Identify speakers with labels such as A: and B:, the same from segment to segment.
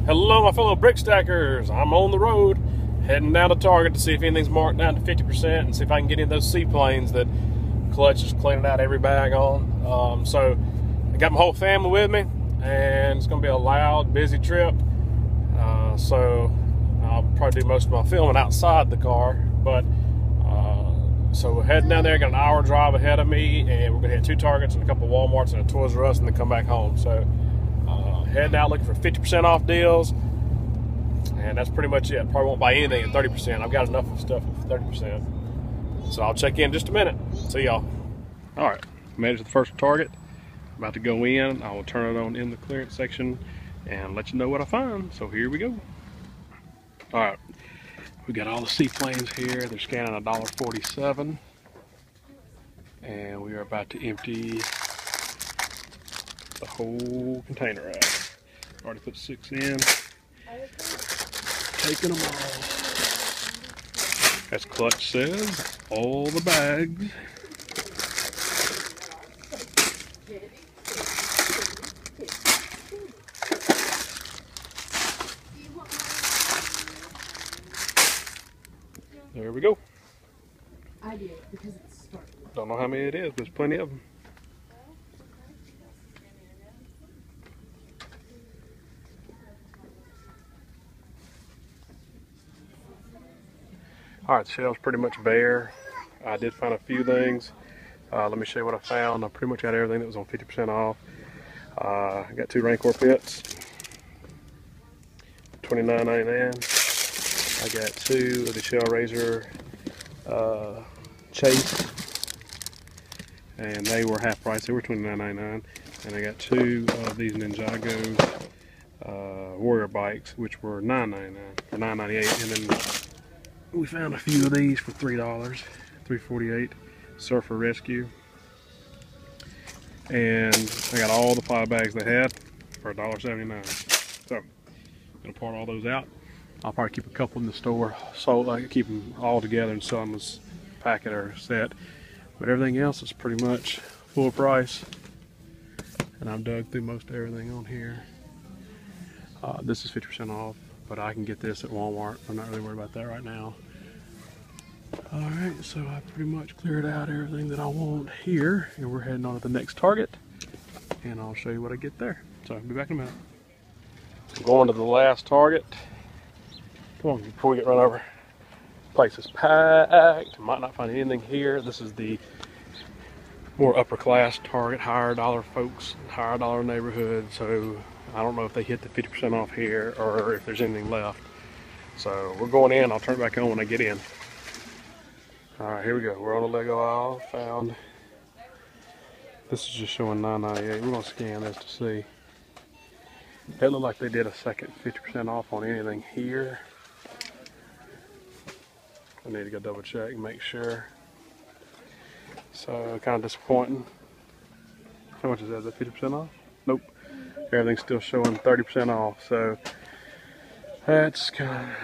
A: Hello, my fellow brick stackers. I'm on the road, heading down to Target to see if anything's marked down to 50% and see if I can get in those seaplanes that Clutch is cleaning out every bag on. So I got my whole family with me, and it's going to be a loud, busy trip. So I'll probably do most of my filming outside the car. But so we're heading down there. Got an hour drive ahead of me, and we're going to hit 2 Targets and a couple Walmarts and a Toys R Us, and then come back home. So heading out looking for 50% off deals, and that's pretty much it. Probably won't buy anything at 30%. I've got enough of stuff at 30%. So I'll check in just a minute. See y'all. All right, made it to the first Target. About to go in. I will turn it on in the clearance section and let you know what I find. So here we go. All right, we got all the seaplanes here. They're scanning $1.47, and we are about to empty the whole container out. Already put 6 in. Taking them all. As Clutch says, all the bags. There we go.
B: I did because it's starting.
A: Don't know how many it is, but there's plenty of them. All right, the shelf's pretty much bare. I did find a few things. Let me show you what I found. I pretty much got everything that was on 50% off. I got 2 Rancor pits, $29.99. I got 2 of the Shell Razor Chase, and they were half price. They were $29.99. And I got 2 of these Ninjago Warrior bikes, which were $9.99 or $9.98. And then we found a few of these for $3, $3.48, Surfer Rescue. And I got all the 5 bags they had for $1.79. So I'm gonna pour all those out. I'll probably keep a couple in the store, so I can keep them all together and sell them as packet or set. But everything else is pretty much full price. And I've dug through most everything on here. This is 50% off, but I can get this at Walmart. I'm not really worried about that right now. Alright, so I pretty much cleared out everything that I want here, and we're heading on to the next Target, and I'll show you what I get there. So I'll be back in a minute. I'm going to the last Target. Come on, before we get run over. Place is packed. Might not find anything here. This is the more upper class Target, higher dollar folks, higher dollar neighborhood. So I don't know if they hit the 50% off here or if there's anything left. So we're going in. I'll turn it back on when I get in. All right, here we go. We're on the Lego aisle. Found this is just showing $9.98. We're gonna scan this to see. It looked like they did a second 50% off on anything here. I need to go double check and make sure. So kind of disappointing. How much is that? Is that 50% off? Nope. Everything's still showing 30% off. So that's kind of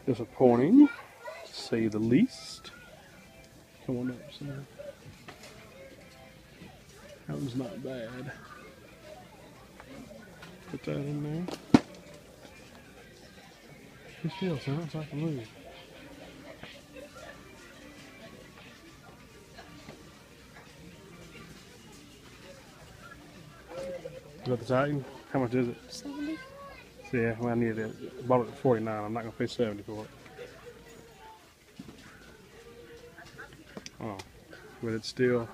A: disappointing, to say the least. Come on up, son. That was not bad. Put that in there. It feels, son, so I can move. You got the Titan? How much is it?
B: 70.
A: So yeah, well, I needed it. I bought it for $49. I'm not gonna pay $70 for it. Oh, but it's still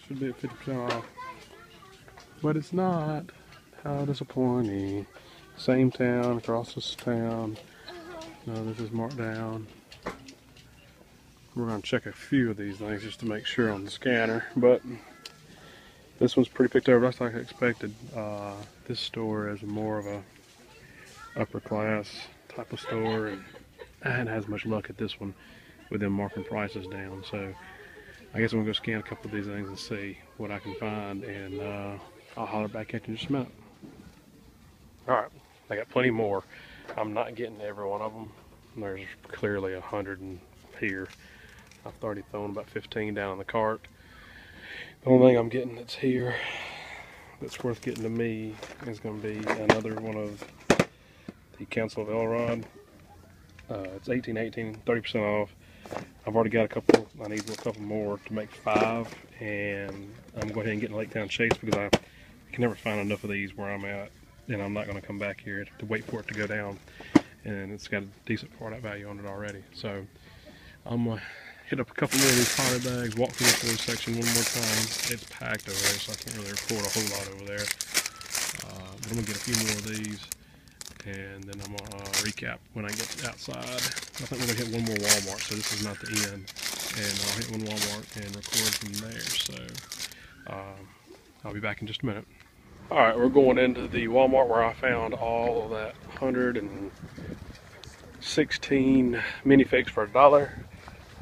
A: should be at 50% off. But it's not. How disappointing. Same town, across this town. No, this is marked down. We're gonna check a few of these things just to make sure on the scanner, but this one's pretty picked over. That's like I expected. This store is more of a upper class type of store, and I hadn't had as much luck at this one with them marking prices down. So I guess I'm gonna go scan a couple of these things and see what I can find, and I'll holler back at you in just a minute. All right, I got plenty more. I'm not getting every one of them. There's clearly 100 in here. I've already thrown about 15 down in the cart. The only thing I'm getting that's here that's worth getting to me is going to be another one of the Council of Elrod. It's 1818, 30% off. I've already got a couple. I need a couple more to make 5, and I'm going ahead and get in Lake Town Chase because I can never find enough of these where I'm at, and I'm not going to come back here to wait for it to go down. And it's got a decent product value on it already. So I'm going to hit up a couple more of these poly bags, walk through the toy section one more time. It's packed over there, so I can't really record a whole lot over there. But I'm going to get a few more of these, and then I'm going to recap when I get outside. I think we're going to hit one more Walmart, so this is not the end. And I'll hit one Walmart and record from there. So I'll be back in just a minute. Alright, we're going into the Walmart where I found all of that 116 minifigs for $1.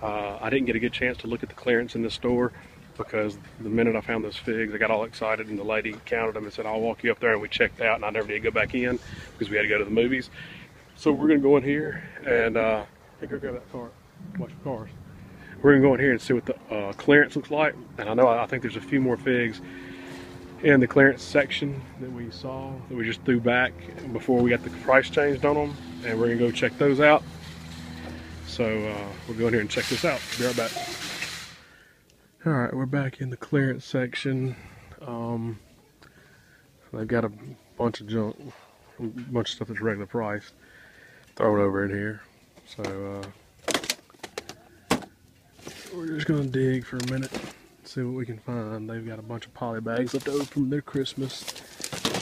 A: I didn't get a good chance to look at the clearance in the store because the minute I found those figs, I got all excited, and the lady counted them and said, I'll walk you up there, and we checked out, and I never did go back in because we had to go to the movies. So we're going to go in here and go grab that car. Watch the cars. We're going to go in here and see what the clearance looks like. And I think there's a few more figs in the clearance section that we saw that we just threw back before we got the price changed on them, and we're gonna go check those out. So we'll go in here and check this out. Be right back. All right, we're back in the clearance section. They've got a bunch of junk, a bunch of stuff that's regular price. Throw it over in here. So we're just gonna dig for a minute. See what we can find. They've got a bunch of poly bags left over from their Christmas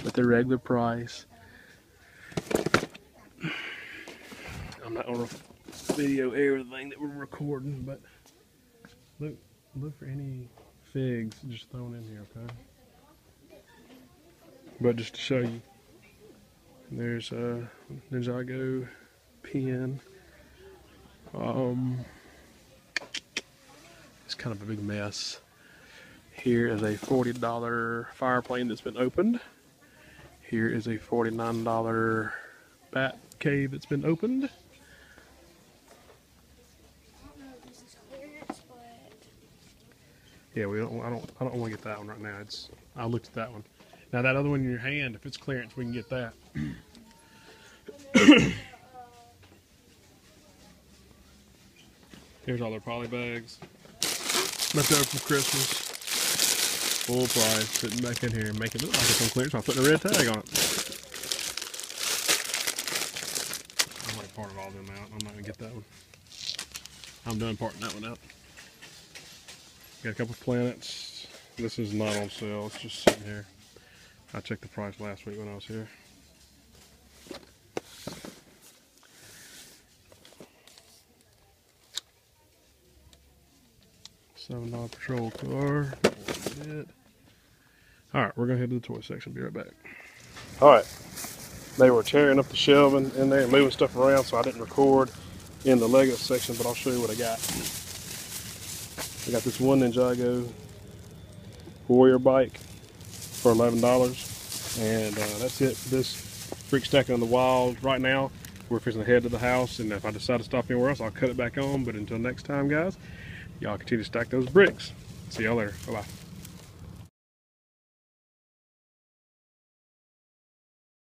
A: at their regular price. I'm not gonna video everything that we're recording, but look for any figs just thrown in here, okay? But just to show you, there's a Ninjago pen. It's kind of a big mess. Here is a $40 Fireplane that's been opened. Here is a $49 Bat Cave that's been opened.
C: I don't know if this is clearance, but
A: Yeah, I don't want to get that one right now. I looked at that one. Now that other one in your hand, if it's clearance, we can get that. Here's all their poly bags. Left over from Christmas. Full price, sitting back in here and make it look like it's on clearance by putting a red tag on it. I might part all them out. I'm not going to get that one. I'm done parting that one out. Got a couple of planets. This is not on sale. It's just sitting here. I checked the price last week when I was here. $7 patrol car. Alright, we're going to head to the toy section. Be right back. Alright, they were tearing up the shelving in there and moving stuff around, so I didn't record in the Lego section, but I'll show you what I got. I got this one Ninjago Warrior bike for $11, and that's it for this Freak Stacking on the Wild. Right now, we're fixing to head to the house, and if I decide to stop anywhere else, I'll cut it back on. But until next time, guys, y'all continue to stack those bricks. See y'all later. Bye-bye.